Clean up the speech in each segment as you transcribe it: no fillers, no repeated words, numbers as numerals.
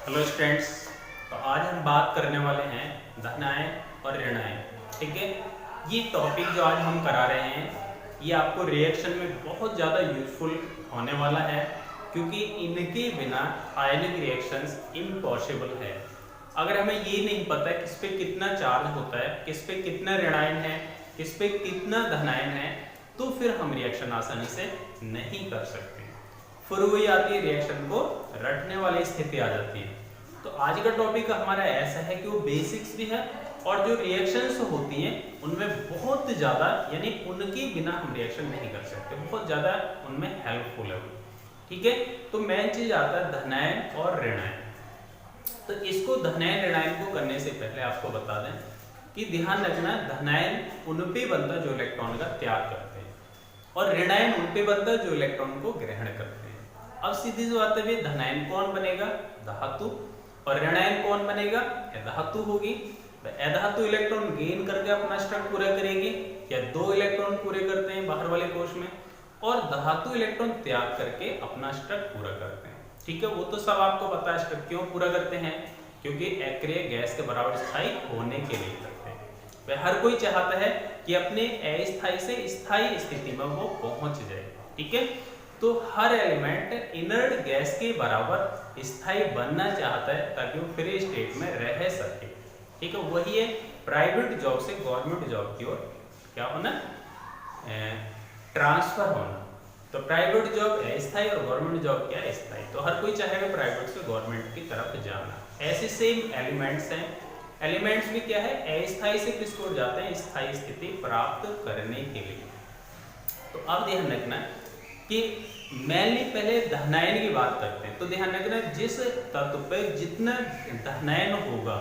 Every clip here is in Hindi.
Hello students. तो आज हम बात करने वाले हैं धनायन और ऋणायन। ठीक है, ये टॉपिक जो आज हम करा रहे हैं ये आपको रिएक्शन में बहुत ज़्यादा यूजफुल होने वाला है, क्योंकि इनके बिना आयनिक रिएक्शंस इम्पॉसिबल है। अगर हमें ये नहीं पता है किस पे कितना चार्ज होता है, किस पे कितना ऋणायन है, किस पे कितना धनायन है, तो फिर हम रिएक्शन आसानी से नहीं कर सकते। फिर वही आती है, रिएक्शन को रटने वाली स्थिति आ जाती है। तो आज का टॉपिक हमारा ऐसा है कि वो बेसिक्स भी है और जो रिएक्शंस होती हैं उनमें बहुत ज़्यादा, यानी उनके बिना हम रिएक्शन नहीं कर सकते, बहुत ज़्यादा उनमें हेल्पफुल है। ठीक है, तो मेन चीज़ आता है धनायन और ऋणायन। तो इसको धनायन ऋणायन को करने से पहले आपको बता दें कि ध्यान रखना, धनायन उन पे बनता जो इलेक्ट्रॉन का त्याग करते हैं और ऋणायन उन पे बनता जो इलेक्ट्रॉन को ग्रहण करते हैं। अब सीधी सी बात है, धनायन कौन बनेगा? धातु। और ऋणायन कौन बनेगा? अधातु होगी। अधातु इलेक्ट्रॉन गेन करके अपना स्ट्रक्चर पूरा करेगी, या 2 इलेक्ट्रॉन पूरे करते हैं बाहर वाले कोश में, और धातु इलेक्ट्रॉन त्याग करके अपना स्ट्रक्चर पूरा करते हैं। ठीक है, वो तो सब आपको पता है स्ट्रक्चर क्यों पूरा करते हैं, क्योंकि अक्रिय गैस के बराबर स्थायी होने के लिए करते हैं। वह हर कोई चाहता है कि अपने अस्थायी से स्थायी स्थिति में वो पहुंच जाए। ठीक है, तो हर एलिमेंट इनर्ट गैस के बराबर स्थायी बनना चाहता है ताकि वो फ्री स्टेट में रह सके। ठीक है, वही है प्राइवेट जॉब से गवर्नमेंट जॉब की ओर क्या होना, ट्रांसफर होना। तो प्राइवेट जॉब अस्थायी और गवर्नमेंट जॉब क्या है, स्थायी। तो हर कोई चाहेगा प्राइवेट से गवर्नमेंट की तरफ जाना। ऐसे सेम एलिमेंट्स हैं, एलिमेंट्स भी क्या है, अस्थायी से किसको जाते हैं, स्थायी स्थिति प्राप्त करने के लिए। तो अब ध्यान रखना कि मेनली पहले धनायन की बात करते हैं। तो ध्यान रखना, जिस तत्व पे जितना धनायन होगा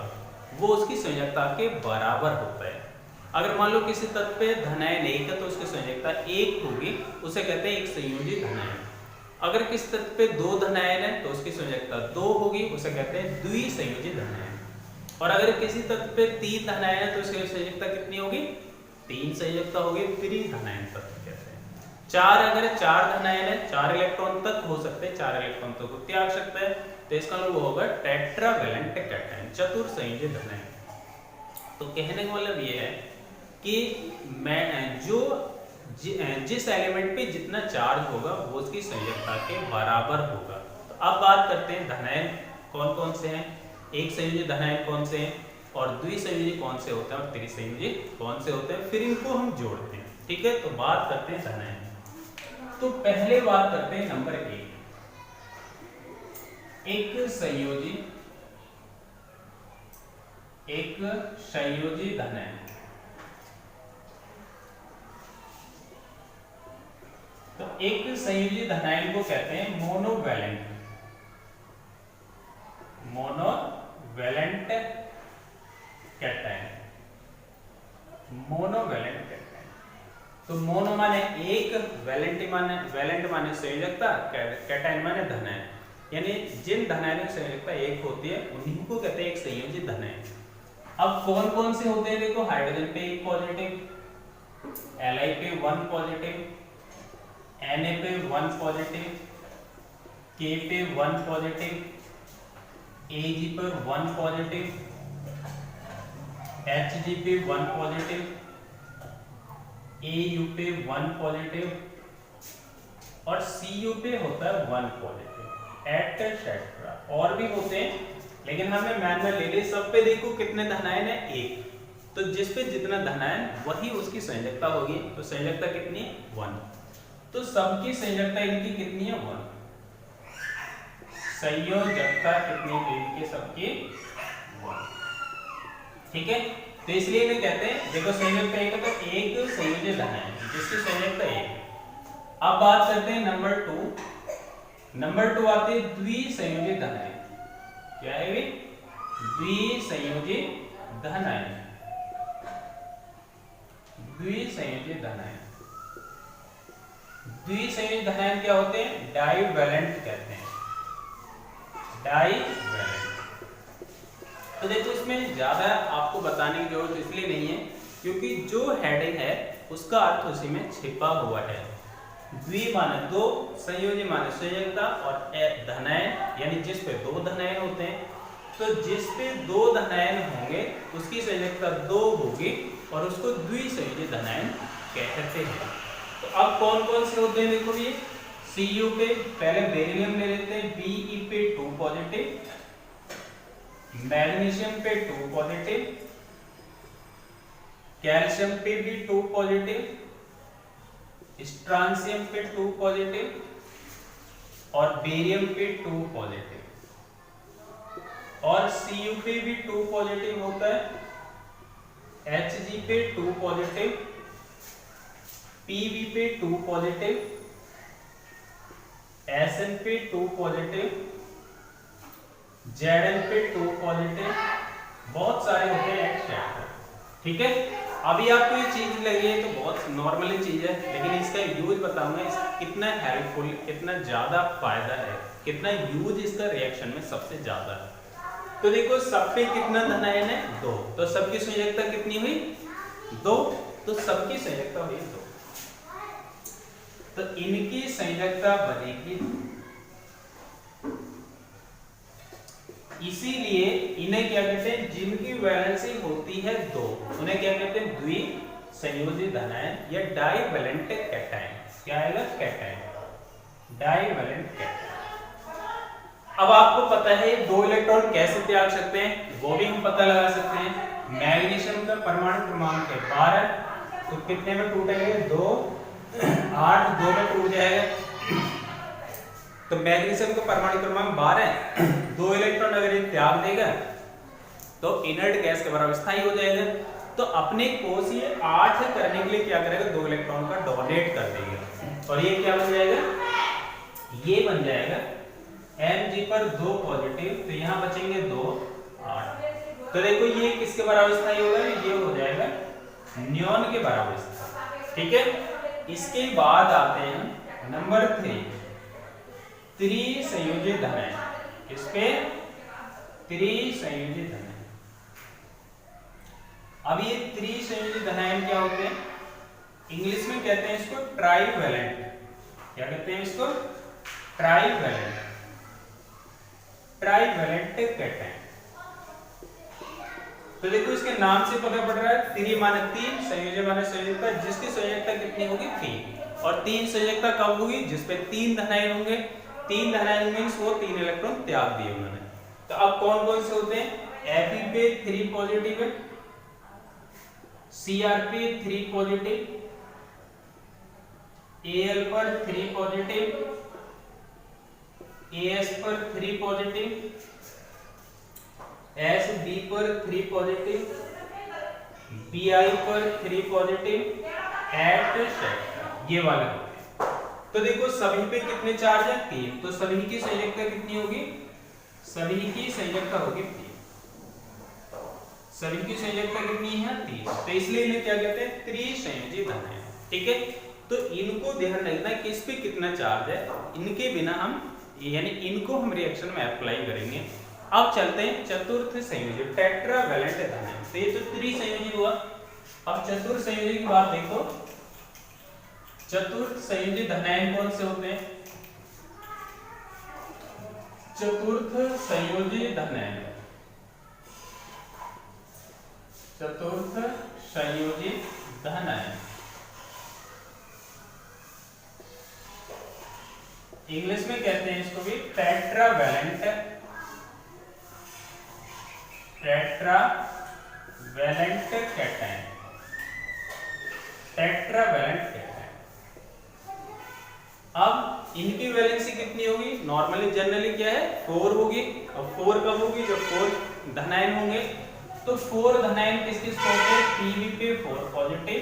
वो उसकी संयोजकता के बराबर होता है। अगर मान लो किसी तत्व पे धनायन 1 है तो उसकी संयोजकता 1 होगी, उसे कहते हैं एक संयोजी धनायन। अगर किसी तत्व पे 2 धनायन है तो उसकी संयोजकता 2 होगी, उसे कहते हैं द्विसंयोजी धनायन। और अगर किसी तत्व पे 3 धनायन है तो उसकी संयोजकता कितनी होगी, 3 संयोजकता होगी, त्रिधनायन तत्व कहते हैं। 4 अगर 4 धनायन है, 4 इलेक्ट्रॉन तक हो सकते हैं, 4 इलेक्ट्रॉन तक को त्याग सकते हैं, तो इसका मतलब होगा टेट्रावैलेंट कैटायन, चतुर्संयोजी धनायन। तो कहने का मतलब ये है कि मैं जिस एलिमेंट पे जितना चार्ज होगा वो उसकी संयोजकता के बराबर होगा। तो अब बात करते हैं धनायन कौन कौन से हैं, एक संयोजी धनायन कौन से हैं, और द्विसंयोजी कौन से होते हैं, और त्रिसंयोजी कौन से होते हैं, फिर इनको हम जोड़ते हैं। ठीक है, तो बात करते हैं धनायन। तो पहले बात करते हैं नंबर 1, एक संयोजी धनायन। तो एक संयोजी धनायन को कहते हैं मोनोवैलेंट कैटायन। Monovalent cation. तो मोनो माने एक, वैलेंट माने संयोजकता, कैटायन माने धनायन। यानी जिन धनायनों की संयोजकता 1 होती है उन्हीं को कहते हैं एक संयोजी धनायन। अब कौन कौन से होते हैं, देखो, हाइड्रोजन पे 1 पॉजिटिव, Li पे 1 पॉजिटिव, Na पे 1 पॉजिटिव, K पे 1 पॉजिटिव, Ag पर 1 पॉजिटिव, Hg पे 1 पॉजिटिव, Au पे 1 पॉजिटिव, और Cu पे होता है 1 पॉजिटिव, एटसेट्रा। और भी होते हैं लेकिन हमें मैन में ले लिए। सब पे देखो कितने धनायन है, 1। तो जिस पे जितना धनायन वही उसकी संयोजकता होगी। तो संयोजकता कितनी है, 1। तो सबकी संयोजकता इनकी कितनी है, 1। संयोजकता कितनी है इनके सबकी, 1। ठीक है, तो इसलिए इन्हें कहते हैं, देखो संयोजकता 1 है तो एक संयोजी धनायन जिसकी संयोजकता 1। अब बात करते हैं नंबर 2। नंबर 2 आती है द्विसंयोजी धनायन। क्या है वे? द्विसंयोजी धनायन। द्विसंयोजी धनायन। द्विसंयोजी धनायन क्या होते हैं, डाइवैलेंट कहते हैं, डाइवैलेंट। तो देखो इसमें ज्यादा आपको बताने की जरूरत इसलिए नहीं है क्योंकि जो हेडिंग है उसका अर्थ उसी में छिपा हुआ है। द्विमानक दो, संयोजी मानक संयोजकता, और धनायन यानी जिस पे दो धनायन होते हैं, तो जिस पे दो धनायन होंगे उसकी संयोजकता 2 होगी और उसको द्विसंयोजी धनायन कहते हैं। तो अब कौन कौन से होते हैं देखो ये, Cu पे पहले बेरिलियम ले लेते हैं, Be पे 2 पॉजिटिव, मैग्नीशियम पे 2 पॉजिटिव, कैल्शियम पे भी 2 पॉजिटिव, स्ट्रांसियम पे 2 पॉजिटिव और बेरियम पे 2 पॉजिटिव, और Cu पे भी 2 पॉजिटिव होता है, Hg पे 2 पॉजिटिव, Pb पे 2 पॉजिटिव, Sn पे 2 पॉजिटिव, Zn पे 2 पॉजिटिव, बहुत सारे होते हैं एक्सेट्रा। ठीक है, अभी आपको ये चीज लगी है तो बहुत नॉर्मल चीज है, लेकिन इसका यूज बताऊंगा, कितना हेल्पफुल, कितना ज्यादा फायदा है, कितना यूज इसका रिएक्शन में सबसे ज्यादा है। तो देखो सब पे कितना धनायन है 2, तो सबकी संयोजकता कितनी हुई 2, तो सबकी संयोजकता हुई 2, तो इनकी संयोजकता बनेगी, इसीलिए इन्हें क्या कहते हैं, जिनकी वैलेंसी होती है 2 उन्हें क्या कहते हैं, द्विसंयोजी धनायन या डाइवैलेंट कैटायन। क्या आएगा, कैटायन, डाइवैलेंट कैटायन। अब आपको पता है 2 इलेक्ट्रॉन कैसे त्याग सकते हैं, वो भी हम पता लगा सकते हैं। मैग्नीशियम का परमाणु क्रमांक है 12, तो कितने में टूटेंगे 2, 8 2 में टूट जाएगा, तो मैग्नीशियम का परमाणु क्रमांक 12 है, 2 इलेक्ट्रॉन अगर ये त्याग देगा तो इनर्ट गैस के बराबर स्थायी हो जाएगा। तो अपने कोष ये 8 करने के लिए क्या करेगा, 2 इलेक्ट्रॉन का डोनेट कर देगा, और ये क्या बन जाएगा, ये बन जाएगा Mg पर 2 पॉजिटिव, तो यहाँ बचेंगे 2 8, तो देखो ये किसके बराबर स्थायी होगा, ये हो जाएगा नियॉन के बराबर स्थायी। ठीक है, इसके बाद आते हैं नंबर 3, त्रिसंयोजी धनायन। इस पे त्रिसंयोजी धनायन। अब ये त्रिसंयोजी धनायन क्या होते हैं, इंग्लिश में कहते हैं इसको ट्राइवैलेंट। क्या कहते हैं इसको, ट्राइवैलेंट, ट्राइवैलेंट कैटायन। तो देखो इसके नाम से पता पड़ रहा है, त्रिमानक 3, संयोजी मानक संयोजकता, जिसकी संयोजकता कितनी होगी 3, और 3 संयोजकता कब होगी, जिसपे 3 धनायन होंगे, 3 धनायन मींस वो 3 इलेक्ट्रॉन त्याग दिए उन्होंने। तो अब कौन कौन से होते हैं, Fe पे 3 पॉजिटिव है, Cr पे 3 पॉजिटिव, Al पर 3 पॉजिटिव, As पर 3 पॉजिटिव, Sb पर 3 पॉजिटिव, Bi पर 3 पॉजिटिव, एट ये वाला। तो देखो सभी पे कितने चार्ज है 3, तो सभी की संयोजकता कितनी होगी, सभी की संयोजकता होगी 3, सभी की संयोजकता कितनी है 3, तो इसलिए इन्हें क्या कहते हैं, त्रिसंयोजी धनायन। ठीक है, तो इनको ध्यान रखना किस पे कितना चार्ज है, इनके बिना हम यानी इनको हम रिएक्शन में अप्लाई करेंगे। अब चलते हैं चतुर्थ संयोजी, टेट्रावैलेंट धनायन। तो ये तो त्रिसंयोजी हुआ, अब चतुर्थ संयोजी की बात देखो। चतुर्थ संयोजी धनायन कौन से होते हैं, चतुर्थ संयोजी धनायन, चतुर्थ संयोजी धनायन इंग्लिश में कहते हैं इसको भी tetravalent, tetravalent cation, tetravalent cation. अब इनकी वैलेंसी कितनी होगी, नॉर्मली जनरली क्या है 4 होगी। अब 4 कब होगी, जब 4 धनायन होंगे। तो 4 धनायन किस किस होते, Pb पे 4 पॉजिटिव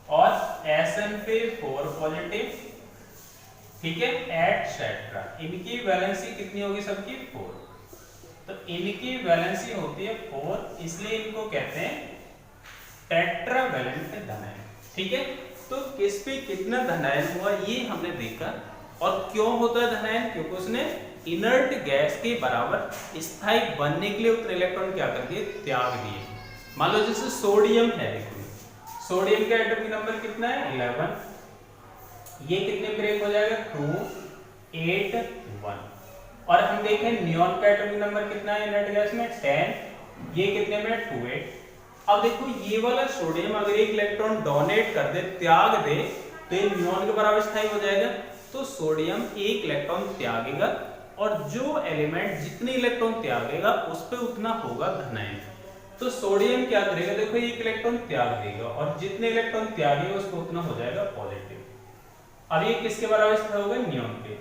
और Sn पे 4 पॉजिटिव, ठीक है, एटसेट्रा। इनकी वैलेंसी कितनी होगी सबकी 4, तो इनकी वैलेंसी होती है 4, इसलिए इनको कहते हैं टेट्रावैलेंट धनायन। ठीक है, तो किस पे कितना धनायन हुआ ये हमने देखा। और क्यों होता है धनायन, क्योंकि उसने इनर्ट गैस के बराबर स्थायी बनने के लिए उतने इलेक्ट्रॉन क्या कर दिए, त्याग दिए। मान लो जैसे सोडियम है, सोडियम का एटॉमिक नंबर कितना है 11, ये कितने ब्रेक हो जाएगा 2 8 1। और हम देखें नियॉन का एटॉमिक नंबर कितना है नेट गैस में 10, ये कितने में 2 8। अब देखो ये वाला सोडियम अगर एक इलेक्ट्रॉन डोनेट कर दे, त्याग दे, तो ये नियॉन के बराबर स्थायी हो जाएगा। तो सोडियम एक इलेक्ट्रॉन त्यागेगा और जो एलिमेंट जितने इलेक्ट्रॉन त्यागेगा उस पे उतना होगा धनायन। तो सोडियम क्या करेगा, देखो एक इलेक्ट्रॉन त्याग देगा और जितने इलेक्ट्रॉन त्यागेगा उस पे उतना हो जाएगा पॉजिटिव। अब ये किसके बराबर स्थायी होगा, नियॉन के।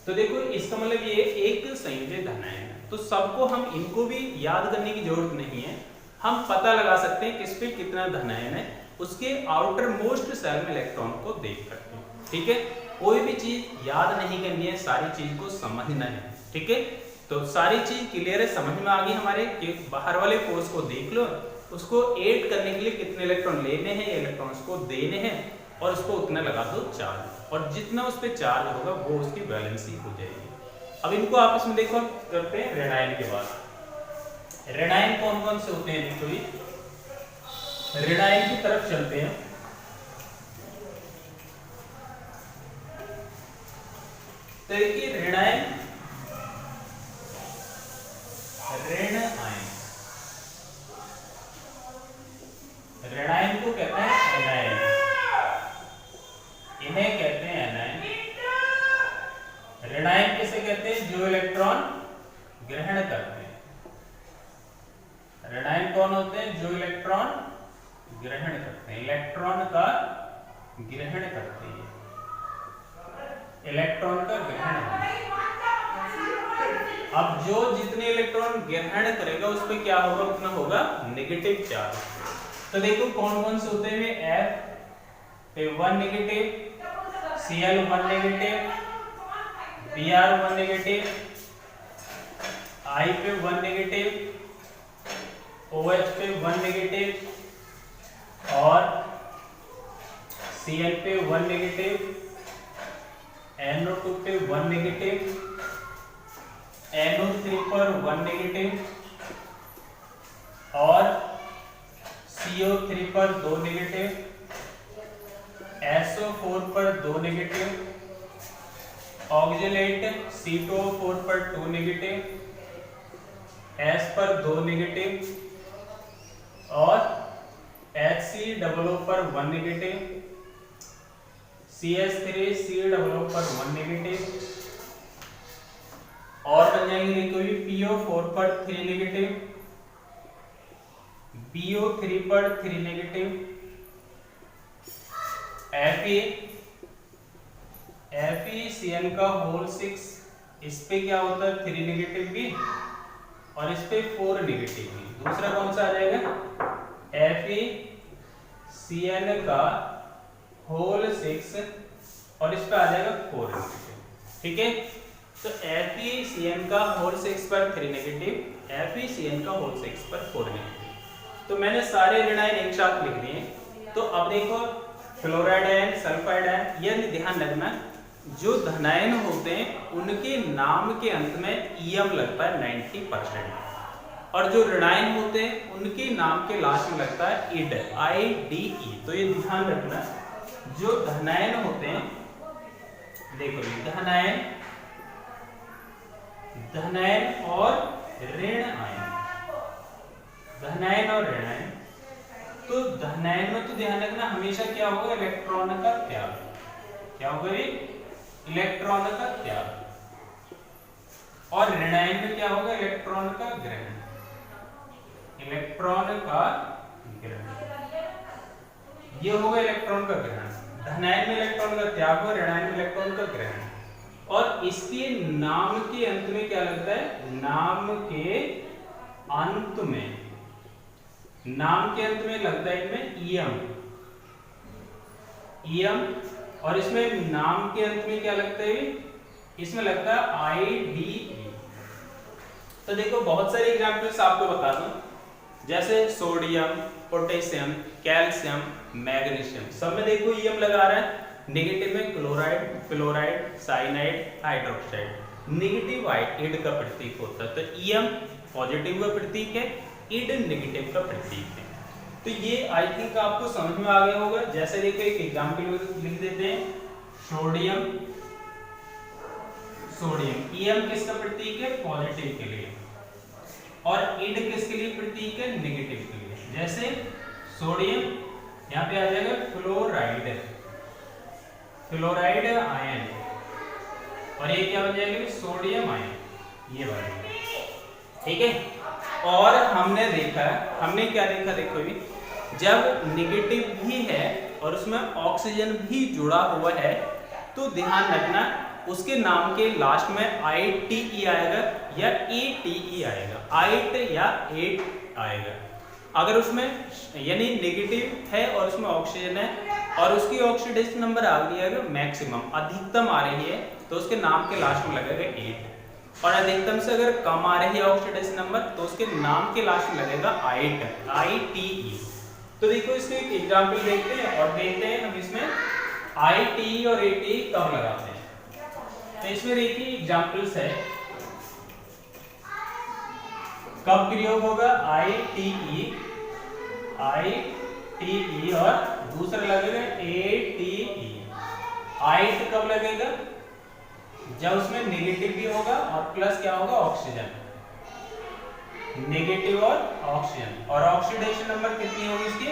तो देखो इसका मतलब ये एक संयोजक धनायन है। तो सबको हम इनको भी याद करने की जरूरत नहीं है, हम पता लगा सकते हैं किस पे कितना धनायन है उसके आउटर मोस्ट सेल में इलेक्ट्रॉन को देख करके। ठीक है, कोई भी चीज याद नहीं करनी है, सारी चीज को समझना है। ठीक है, तो सारी चीज क्लियर है, समझ में आ गई हमारे कि बाहर वाले फोर्स को देख लो, उसको ऐड करने के लिए कितने इलेक्ट्रॉन लेने हैं, इलेक्ट्रॉन्स को देने हैं और उसको उतना लगा दो चार्ज, और जितना उस पे चार्ज होगा वो उसकी वैलेंसी हो जाएगी। अब इनको आपस में देखो करते हैं ऋणायन के बाद। ऋणायन कौन कौन से होते हैं, देखो ये ऋणायन की तरफ चलते हैं। तो देखिए ऋणायन, ऋण आयन, ऋणायन को कहते हैं एनायन, इन्हें कहते हैं एनायन। ऋणायन किसे कहते हैं, जो इलेक्ट्रॉन ग्रहण करते हैं। ऋणायन कौन होते हैं, जो इलेक्ट्रॉन ग्रहण करते हैं, इलेक्ट्रॉन का ग्रहण करते हैं, इलेक्ट्रॉन का ग्रहण। अब जो जितने इलेक्ट्रॉन ग्रहण करेगा उस पे क्या होगा, उतना होगा नेगेटिव चार्ज। तो देखो कौन कौन से होते हैं, F पे 1 negative, Cl 1 negative, Br 1 negative, I पे 1 नेगेटिव, OH पे 1 नेगेटिव और Cl पे 1 नेगेटिव, NO2 पे 1 नेगेटिव, NO3 पर 1 नेगेटिव और CO3 पर 2 नेगेटिव, SO4 पर 2 नेगेटिव, ऑक्जेलेट C2O4 पर 2 नेगेटिव, S पर 2 नेगेटिव और HCOO पर 1 नेगेटिव, CH3COO पर 1 नेगेटिव और बन जाएंगे कोई PO4 पर 3 नेगेटिव, BO3 पर 3 नेगेटिव, FeCl का होल 6, इस पे क्या होता है 3 नेगेटिव भी और इस पे 4 नेगेटिव भी। दूसरा कौन सा आ जाएगा, FeCl का होल 6 और इस पे आ जाएगा 4 नेगेटिव। ठीक है, तो FeCl का होल 6 पर 3 नेगेटिव, FeCl का होल 6 पर 4 नेगेटिव। तो मैंने सारे ऋणायन एक साथ लिख दिए। तो अब देखो फ्लोराइड आयन, सल्फाइड आयन, ये ध्यान रखना जो धनायन होते हैं उनके नाम के अंत में ईएम लगता है 90%, और जो ऋणायन होते हैं उनके नाम के लास्ट में लगता है इड, IDE। तो ये ध्यान रखना, जो धनायन होते हैं, देखो धनायन, धनायन और ऋण आयन, धनायन और ऋण आयन। तो धनायन में तो ध्यान रखना हमेशा क्या होगा, इलेक्ट्रॉन का त्याग। क्या होगा ये, इलेक्ट्रॉन का त्याग। और ऋणायन में क्या होगा, इलेक्ट्रॉन का ग्रहण, इलेक्ट्रॉन का ग्रहण, ये होगा इलेक्ट्रॉन का ग्रहण। धनायन में इलेक्ट्रॉन का त्याग हो, ऋणायन में इलेक्ट्रॉन का ग्रहण। और इसके नाम के अंत में क्या लगता है, नाम के अंत में, नाम के अंत में लगता है इनमें ईएम, ईएम। और इसमें नाम के अंत में क्या लगता है, इसमें लगता है IDE। तो देखो बहुत सारे एग्जांपल्स आपको बता दूं, जैसे सोडियम, पोटेशियम, कैल्शियम, मैग्नीशियम, सब में देखो ईएम लगा रहा है। नेगेटिव में chloride, fluoride, cyanide, hydroxide. Negative ide का प्रतीक होता है, तो ईएम पॉजिटिव का प्रतीक है, इड नेगेटिव का प्रतीक है। तो ये आई थिंक आपको समझ में आ गया होगा। जैसे देखो एक एग्जांपल लिख देते हैं, सोडियम सोडियम, Em किसका प्रतीक है? पॉजिटिव के लिए, और इड किसके लिए प्रतीक है? नेगेटिव के लिए। जैसे सोडियम यहाँ पे आ जाएगा फ्लोराइड, फ्लोराइड आयन, और ये क्या बन जाएगा? सोडियम आयन, ये बनेगा। ठीक है। और हमने देखा, हमने क्या देखा? देखो भी, जब नेगेटिव भी है और उसमें ऑक्सीजन भी जुड़ा हुआ है तो ध्यान रखना उसके नाम के लास्ट में ITE आएगा या ATE आएगा, आइट या एट आएगा। अगर उसमें यानी नेगेटिव है और उसमें ऑक्सीजन है और उसकी ऑक्सीडेशन नंबर आ रही है मैक्सिमम, अधिकतम आ रही है, तो उसके नाम के लास्ट में लगेगा 8, और अधिकतम से अगर कम आ रही है ऑक्सीडेशन नंबर तो उसके नाम के लास्ट में लगेगा 8, ITE। तो देखो इसके एक एग्जाम्पल देखते हैं और देखते हैं हम इसमें ITE और ATE कब लगाते हैं। तो इसमें देखिए एग्जाम्पल्स है, कब प्रयोग होगा? ITE और दूसरा लगेगा ATE। आइट कब लगेगा? जब उसमें नेगेटिव भी होगा और प्लस क्या होगा? ऑक्सीजन, नेगेटिव और ऑक्सीजन। और ऑक्सीडेशन नंबर कितनी होगी इसकी?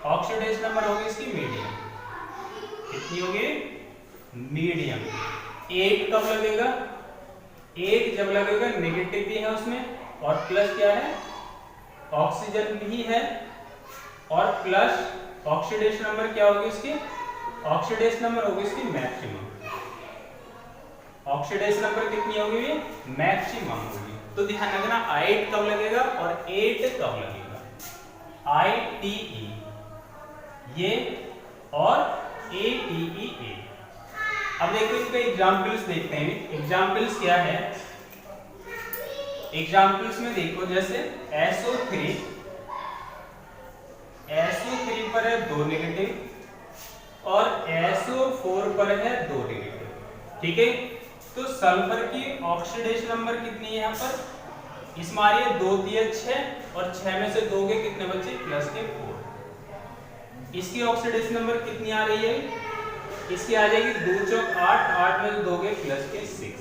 ऑक्सीडेशन नंबर होगी इसकी मीडियम। कितनी होगी? मीडियम। 8 कब लगेगा? 8 जब लगेगा नेगेटिव भी है उसमें और प्लस क्या है? ऑक्सीजन भी है और प्लस ऑक्सीडेशन नंबर क्या होगी इसकी? ऑक्सीडेशन नंबर होगी इसकी मैक्सिमम। ऑक्सीडेशन नंबर कितनी होगी? मैक्सिमम होगी। तो ध्यान रखना 8 कब लगेगा और 8 कब लगेगा? ITE ये और ATE। अब देखो इसके एग्जाम्पल्स देखते हैं। एग्जाम्पल्स क्या है? एग्जाम्पल्स में देखो जैसे SO3 पर है 2 नेगेटिव और SO4 पर है 2 नेगेटिव। ठीक है। तो सल्फर की ऑक्सीडेशन नंबर कितनी है यहाँ पर? इसमें आ रही है 2 दिए 6 और 6 में से 2 के कितने बचे? प्लस के 4। इसकी ऑक्सीडेशन नंबर कितनी आ रही है? इसकी आ जाएगी 2 चौक 8, 8 में से 2 के प्लस के 6।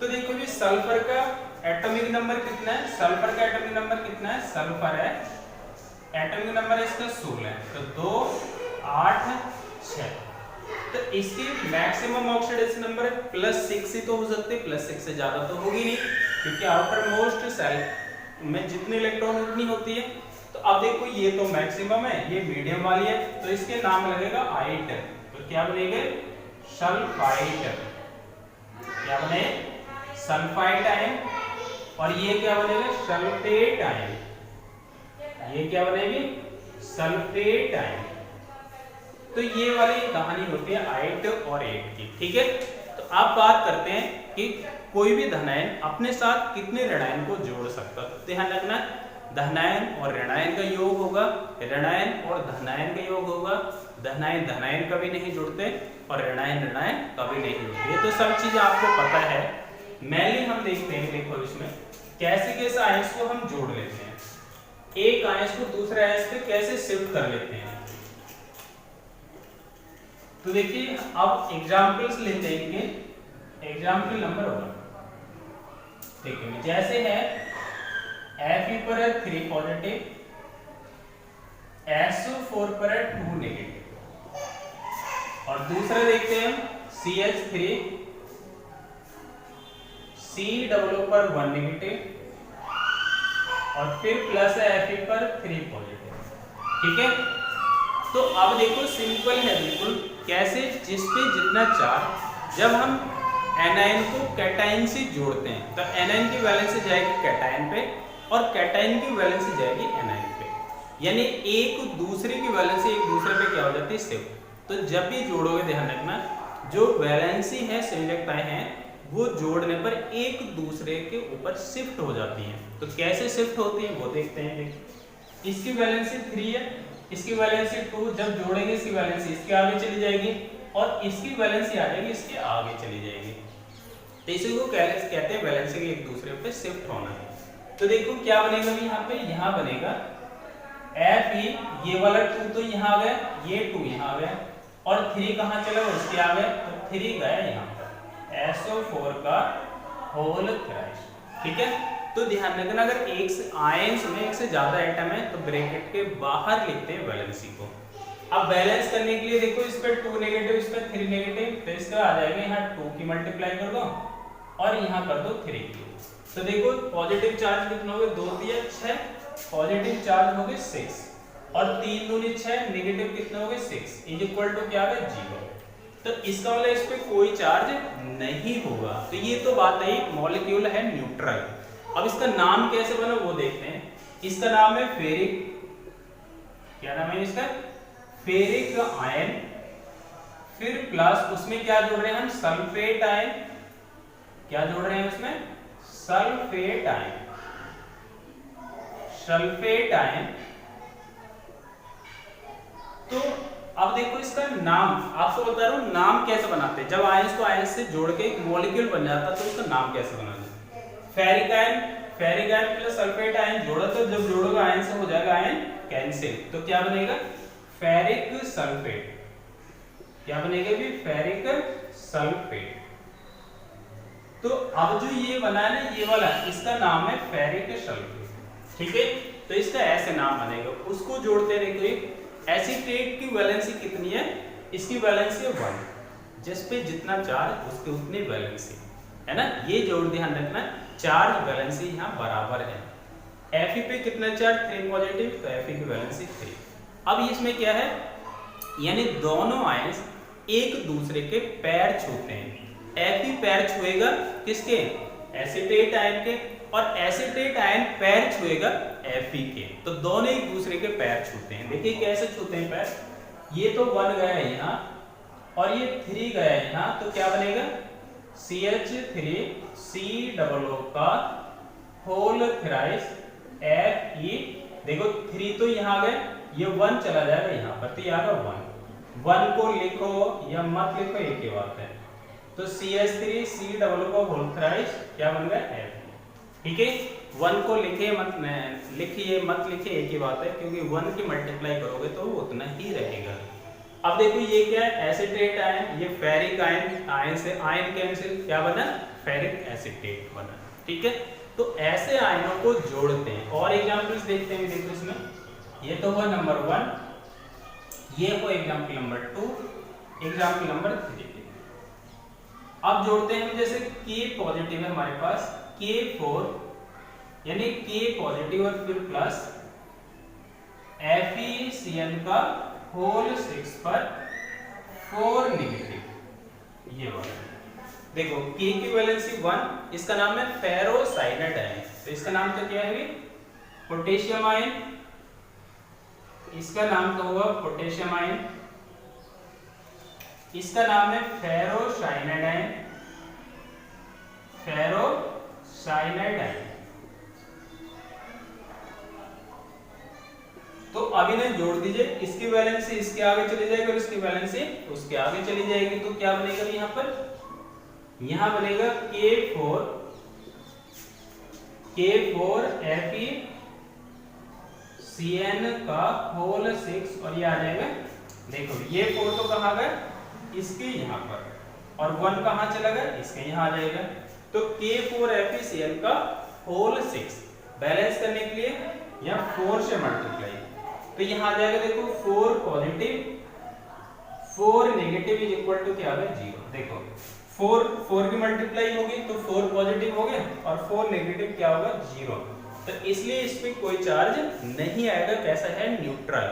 तो देखो भी सल्फर का एटॉमिक नंबर कितना है? सल्फर का एटॉमिक नंबर कितना है? सल्फर है एटॉमिक नंबर इसका 16, तो 2 8 6। तो इसकी मैक्सिमम ऑक्सीडेशन नंबर +6 ही तो हो सकते, +6 से ज्यादा तो होगी नहीं, क्योंकि आउटर मोस्ट सेल में जितने इलेक्ट्रॉन उतनी होती है। तो अब देखो ये तो मैक्सिमम है, ये मीडियम वाली है, तो इसके नाम लगेगा आइट। तो क्या बनेगा? सल्फाइड। क्या बने? Sulphide ion. और ये क्या बनेगा? Sulphate ion. ये क्या बनेगी? Sulphate ion. तो ये वाली कहानी होती है आइट और एट की। ठीक है। तो आप बात करते हैं कि कोई भी धनायन अपने साथ कितने ऋणायन को जोड़ सकता है। ध्यान रखना धनायन और ऋणायन का योग होगा, ऋणायन और धनायन का योग होगा। धनायन धनायन कभी नहीं जुड़ते और ऋणायन ऋणायन कभी नहीं जुड़ते। ये तो सब चीज आपको पता है। मेनली हम देखते हैं, देखो इसमें कैसे कैसे आयंस को हम जोड़ लेते हैं, एक आयंस को दूसरे आयंस पे कैसे शिफ्ट कर लेते हैं। तो देखिए अब एग्जाम्पल्स लेते हैं। एग्जाम्पल नंबर 1 देखिए, जैसे है Fe पर है 3 पॉजिटिव, SO4 पर है 2 नेगेटिव, और दूसरा देखते हैं CH3 COO पर 1 नेगेटिव और फिर प्लस है Fe पर 3 पॉजिटिव। ठीक है। तो अब देखो सिंपल है बिल्कुल, कैसे जिस पे जितना चार्ज, जब हम एनायन को कैटायन से जोड़ते हैं तो एनायन की वैलेंसी जाएगी कैटायन पे और कैटायन की वैलेंसी जाएगी एनायन पे, यानी एक दूसरे की वैलेंसी एक दूसरे पे क्या हो जाती है? शिफ्ट। तो जब भी जोड़ोगे ध्यान रखना जो वैलेंसी है संयोजकताएं हैं वो जोड़ने पर एक दूसरे के ऊपर शिफ्ट हो जाती हैं। तो कैसे शिफ्ट होती है वो देखते हैं। इसकी वैलेंसी 3 है, इसकी वैलेंसी 2, जब जोड़ेंगे इसकी वैलेंसी इसके आगे चली जाएगी और इसकी वैलेंसी आ जाएगी इसके आगे चली जाएगी। तो इसी को कहते हैं वैलेंसी के एक दूसरे पे शिफ्ट होना है। तो देखो क्या बनेगा भी यहाँ पे, यहाँ बनेगा Fe, ये वाला 2 तो यहाँ आ गया, ये 2 यहाँ आ गया और 3 कहाँ चला गया, उसके आगे, तो 3 गया यहाँ पर SO4 का होल थ्राइस। ठीक है, तो ध्यान रखना अगर एक से आयंस में एक से ज्यादा एटम है तो ब्रैकेट के बाहर लिखते हैं वैलेंसी को। अब बैलेंस करने के लिए देखो, इस पे 2 नेगेटिव, इस पे 3 नेगेटिव, तो इसका आ जाएगा यहाँ 2 की मल्टीप्लाई कर दो और यहाँ कर दो 3 की। तो देखो पॉजिटिव चार्ज कितना हो गया, 2 3 6, पॉजिटिव चार्ज हो गए 6 और 3 दूनी 6, नेगेटिव कितना हो गए 6 इज इक्वल टू क्या आ गया 0। तो इसका मतलब इस पे कोई चार्ज नहीं होगा। तो ये तो बात है, मॉलिक्यूल है न्यूट्रल। अब इसका नाम कैसे बना वो देखते हैं। इसका नाम है फेरिक, क्या नाम है इसका, फेरिक आयन, फिर प्लस उसमें क्या जोड़ रहे हैं हम, सल्फेट आयन। क्या जोड़ रहे हैं उसमें, सल्फेट आयन, सल्फेट आयन। तो अब देखो इसका नाम, आपको बता रहा हूं नाम कैसे बनाते हैं। जब आयंस को आयंस से जोड़ के एक मॉलिक्यूल बन जाता तो उसका नाम कैसे बनाते हैं। Ferric ion, ferric ion plus sulphate ion जोड़ा, तो जब जोड़ोगे आयन से हो जाएगा आयन कैंसिल, तो क्या बनेगा फेरिक सल्फेट। क्या बनेगा भी, फेरिक सल्फेट। तो अब जो ये बना है ना, ये वाला, इसका नाम है फेरिक सल्फेट। ठीक है, तो इसका ऐसे नाम बनेगा। उसको जोड़ते देखो, एक एसीटेट की वैलेंसी कितनी है, इसकी वैलेंसी है 1, जिस पे जितना चार्ज उसके उतनी वैलेंसी है ना। ये जोड़ ध्यान रखना, चार्ज वैलेंसी यहाँ बराबर है। Fe पे कितना चार्ज, 3 पॉजिटिव, तो Fe की वैलेंसी 3। अब इसमें क्या है, यानी दोनों आयंस एक दूसरे के पैर छूते हैं। Fe पैर छुएगा किसके, एसीटेट आयन के, और एसीटेट आयन पैर छुएगा Fe के। तो दोनों एक दूसरे के पैर छूते हैं। देखिए कैसे छूते हैं पैर, ये तो 1 गया है यहाँ और ये 3 गया है यहाँ, तो क्या बनेगा CH3COO का होल थ्राइस Fe। देखो 3 तो यहाँ गए, ये 1 चला जाएगा यहाँ पर, तो यहाँ का 1 को लिखो या मत लिखो एक ही बात है। तो CH3COO का होल थ्राइस क्या बन गया Fe। ठीक है, 1 को लिखे मत, लिखिए मत लिखिए एक ही बात है, क्योंकि 1 की मल्टीप्लाई करोगे तो वो उतना ही रहेगा। अब देखो ये क्या है, एसीटेट आयन, ये फेरिक आयन, आयन से आयन कैंसिल, क्या बना फेरिक एसीटेट बना। ठीक है, तो ऐसे आयनों को जोड़ते हैं। और एग्जांपल्स देखते हैं, देखो इसमें ये तो हुआ नंबर 1, ये हुआ एग्जांपल नंबर 2, एग्जांपल नंबर 3। अब जोड़ते हैं, जैसे K पॉजिटिव है हमारे पास, K4 यानी K पॉजिटिव और फिर प्लस FeCN का होल 6 पर 4 नेगेटिव, ये वाला। देखो K की वैलेंसी 1, इसका नाम है फेरोसाइनाइड आयन, तो इसका नाम तो क्या है, पोटेशियम आयन। इसका नाम तो होगा पोटेशियम आयन। इसका नाम है फेरोसाइनाइड आयन, फेरोसाइनाइड आयन। तो अब इन्हें जोड़ दीजिए, इसकी वैलेंसी इसके आगे चली जाएगी और इसकी वैलेंसी उसके आगे चली जाएगी, तो क्या बनेगा यहाँ पर, यहाँ बनेगा K4 FeCN का होल 6 और ये आ जाएगा, देखो ये 4 तो कहाँ गया, इसके यहाँ पर, और 1 कहाँ चला गया, इसके यहाँ आ जाएगा। तो K4 FeCN का होल 6 बैलेंस करने के लिए यहाँ 4 से मल्टीप्लाई, तो यहाँ आ जाएगा देखो 4 positive 4 negative is equal to क्या है 0। देखो 4 की मल्टीप्लाई होगी तो 4 पॉजिटिव हो गया और 4 नेगेटिव क्या होगा 0, तो इसलिए इस पे कोई चार्ज नहीं आएगा, कैसा है न्यूट्रल।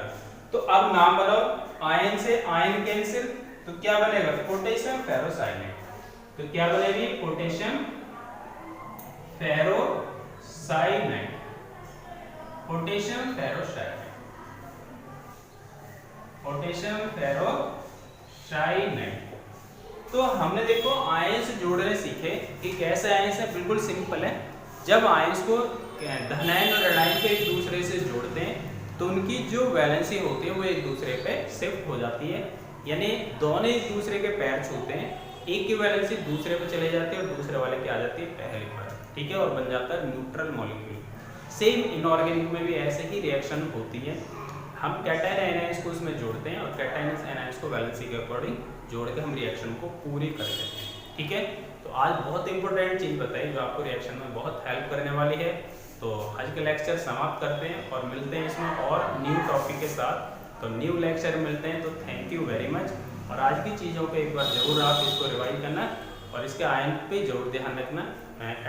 तो अब नाम बनाओ, आयन से आयन कैंसिल, तो क्या बनेगा पोटेशियम फेरोसाइनाइड, तो क्या बनेगी potassium ferrocyanide, potassium ferrocyanide, potassium ferrocyanide. तो हमने देखो आयंस जोड़ने सीखे कि कैसे आयंस है, बिल्कुल सिंपल है। जब आयंस को धनायन और ऋणायन को एक दूसरे से जोड़ते हैं तो उनकी जो वैलेंसी होती है वो एक दूसरे पे शिफ्ट हो जाती है, यानी दोनों एक दूसरे के पैर छूते हैं, एक की वैलेंसी दूसरे पे चले जाती है और दूसरे वाले की आ जाती है पहले पर। ठीक है, और बन जाता है न्यूट्रल मॉलिक्यूल। सेम इनऑर्गेनिक में भी ऐसे ही रिएक्शन होती है। हम कैटायन एनायंस को उसमें जोड़ते हैं और कैटायन एनायंस को वैलेंसी के अकॉर्डिंग जोड़ के हम रिएक्शन को पूरी कर देते हैं। ठीक है, तो आज बहुत इंपॉर्टेंट चीज़ बताई जो आपको रिएक्शन में बहुत हेल्प करने वाली है। तो आज का लेक्चर समाप्त करते हैं और मिलते हैं इसमें और न्यू टॉपिक के साथ। तो न्यू लेक्चर मिलते हैं, तो थैंक यू वेरी मच। और आज की चीज़ों पे एक बार ज़रूर आप इसको रिवाइज करना और इसके आयन पे जरूर ध्यान रखना।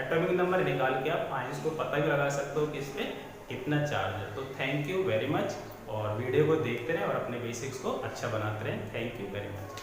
एटॉमिक नंबर निकाल के आप आयंस को पता भी लगा सकते हो कि इस पर कितना चार्ज है। तो थैंक यू वेरी मच और वीडियो को देखते रहें और अपने बेसिक्स को अच्छा बनाते रहें। Thank you very much.